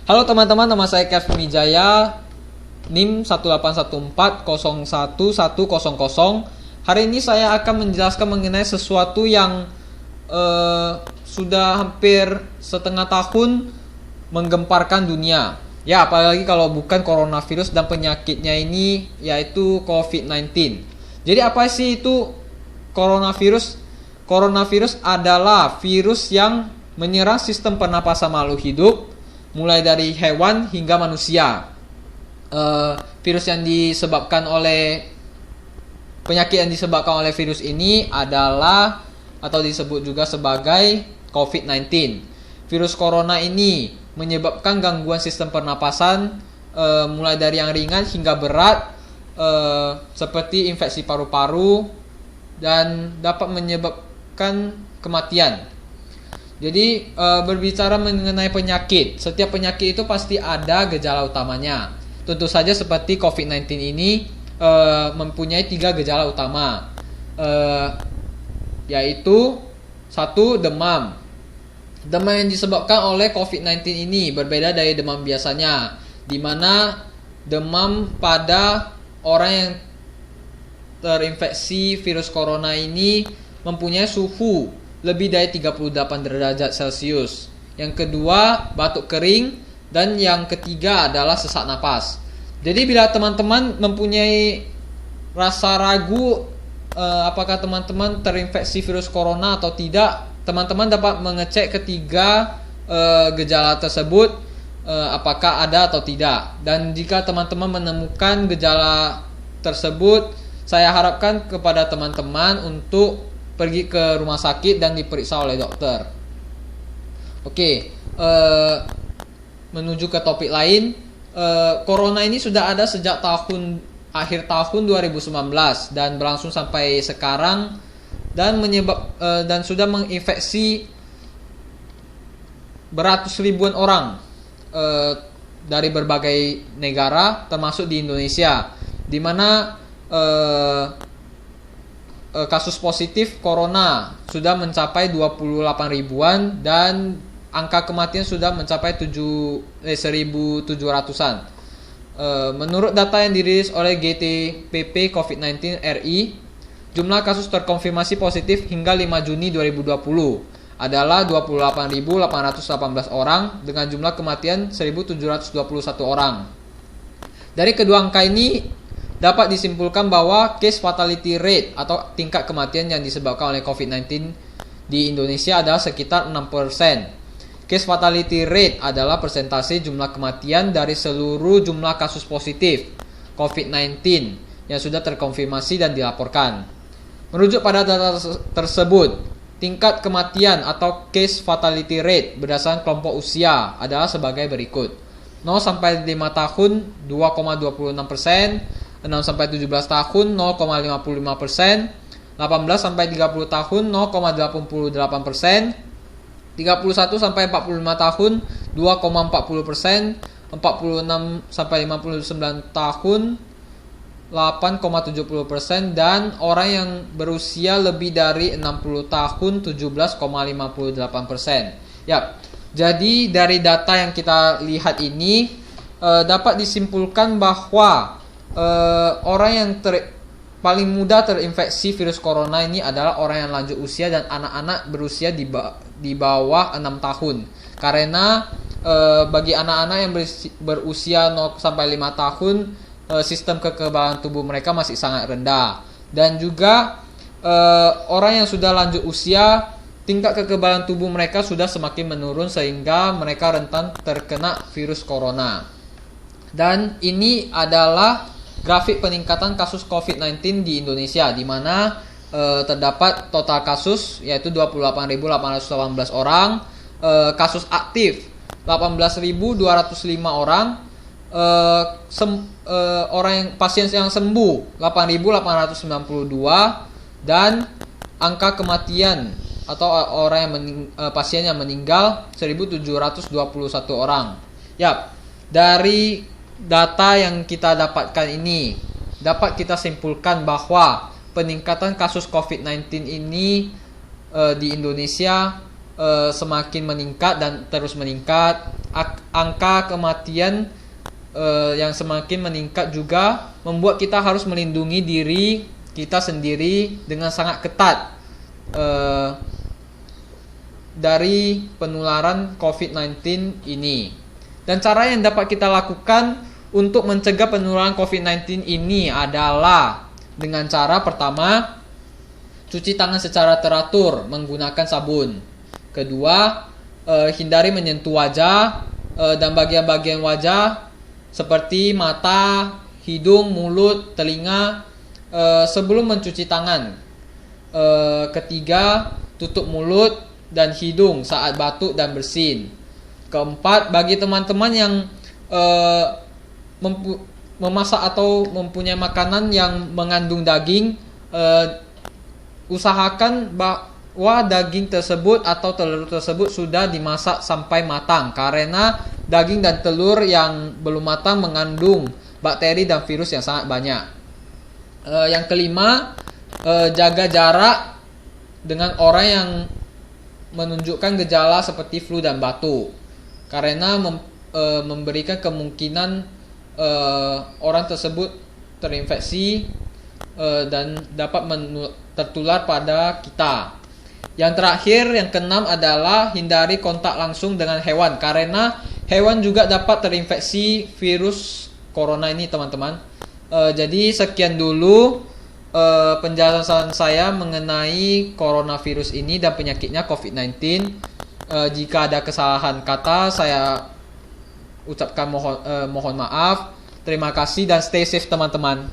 Halo teman-teman, nama saya Kevin Wijaya, NIM 181401100. Hari ini saya akan menjelaskan mengenai sesuatu yang sudah hampir setengah tahun menggemparkan dunia. Ya, apalagi kalau bukan coronavirus dan penyakitnya ini yaitu COVID-19. Jadi apa sih itu coronavirus? Coronavirus adalah virus yang menyerang sistem pernapasan makhluk hidup, mulai dari hewan hingga manusia. Virus yang disebabkan oleh penyakit yang disebabkan oleh virus ini adalah atau disebut juga sebagai COVID-19. Virus corona ini menyebabkan gangguan sistem pernapasan mulai dari yang ringan hingga berat, seperti infeksi paru-paru dan dapat menyebabkan kematian. Jadi berbicara mengenai penyakit, setiap penyakit itu pasti ada gejala utamanya. Tentu saja seperti COVID-19 ini mempunyai 3 gejala utama, yaitu 1. Demam. Demam yang disebabkan oleh COVID-19 ini berbeda dari demam biasanya, di mana demam pada orang yang terinfeksi virus corona ini mempunyai suhu lebih dari 38 derajat Celcius. Yang kedua, batuk kering. Dan yang ketiga adalah sesak napas. Jadi bila teman-teman mempunyai rasa ragu apakah teman-teman terinfeksi virus corona atau tidak, teman-teman dapat mengecek ketiga gejala tersebut, apakah ada atau tidak. Dan jika teman-teman menemukan gejala tersebut, saya harapkan kepada teman-teman untuk pergi ke rumah sakit dan diperiksa oleh dokter. Oke, menuju ke topik lain. Corona ini sudah ada sejak akhir tahun 2019 dan berlangsung sampai sekarang dan sudah menginfeksi beratus ribuan orang dari berbagai negara termasuk di Indonesia, di mana kasus positif corona sudah mencapai 28 ribuan dan angka kematian sudah mencapai 1.700-an. Menurut data yang dirilis oleh GTPP COVID-19 RI, jumlah kasus terkonfirmasi positif hingga 5 Juni 2020 adalah 28.818 orang dengan jumlah kematian 1.721 orang. Dari kedua angka ini dapat disimpulkan bahwa case fatality rate atau tingkat kematian yang disebabkan oleh COVID-19 di Indonesia adalah sekitar 6%. Case fatality rate adalah persentase jumlah kematian dari seluruh jumlah kasus positif COVID-19 yang sudah terkonfirmasi dan dilaporkan. Merujuk pada data tersebut, tingkat kematian atau case fatality rate berdasarkan kelompok usia adalah sebagai berikut. 0-5 tahun 2,26%, 6-17 tahun 0,55%, 18-30 tahun 0,88%, 31-45 tahun 2,40%, 46-59 tahun 8,70%, dan orang yang berusia lebih dari 60 tahun 17,58%. Ya, jadi dari data yang kita lihat ini dapat disimpulkan bahwa orang yang paling mudah terinfeksi virus corona ini adalah orang yang lanjut usia dan anak-anak berusia di bawah 6 tahun. Karena bagi anak-anak yang berusia 0-5 tahun, sistem kekebalan tubuh mereka masih sangat rendah. Dan juga orang yang sudah lanjut usia, tingkat kekebalan tubuh mereka sudah semakin menurun sehingga mereka rentan terkena virus corona. Dan ini adalah grafik peningkatan kasus COVID-19 di Indonesia, di mana terdapat total kasus yaitu 28.818 orang, kasus aktif 18.205 orang, pasien yang sembuh 8.892, dan angka kematian atau pasien yang meninggal 1.721 orang. Ya, dari data yang kita dapatkan ini dapat kita simpulkan bahwa peningkatan kasus COVID-19 ini di Indonesia semakin meningkat dan terus meningkat angka kematian yang semakin meningkat juga membuat kita harus melindungi diri kita sendiri dengan sangat ketat dari penularan COVID-19 ini. Dan cara yang dapat kita lakukan untuk mencegah penularan COVID-19 ini adalah dengan cara pertama, cuci tangan secara teratur menggunakan sabun. Kedua, hindari menyentuh wajah dan bagian-bagian wajah seperti mata, hidung, mulut, telinga sebelum mencuci tangan. Ketiga, tutup mulut dan hidung saat batuk dan bersin. Keempat, bagi teman-teman yang memasak atau mempunyai makanan yang mengandung daging, usahakan bahwa daging tersebut atau telur tersebut sudah dimasak sampai matang, karena daging dan telur yang belum matang mengandung bakteri dan virus yang sangat banyak. Yang kelima, jaga jarak dengan orang yang menunjukkan gejala seperti flu dan batuk, karena memberikan kemungkinan orang tersebut terinfeksi dan dapat tertular pada kita. Yang terakhir, yang keenam adalah hindari kontak langsung dengan hewan, karena hewan juga dapat terinfeksi virus corona ini, teman-teman. Jadi sekian dulu penjelasan saya mengenai coronavirus ini dan penyakitnya COVID-19. Jika ada kesalahan kata, saya ucapkan mohon maaf. Terima kasih dan stay safe, teman-teman.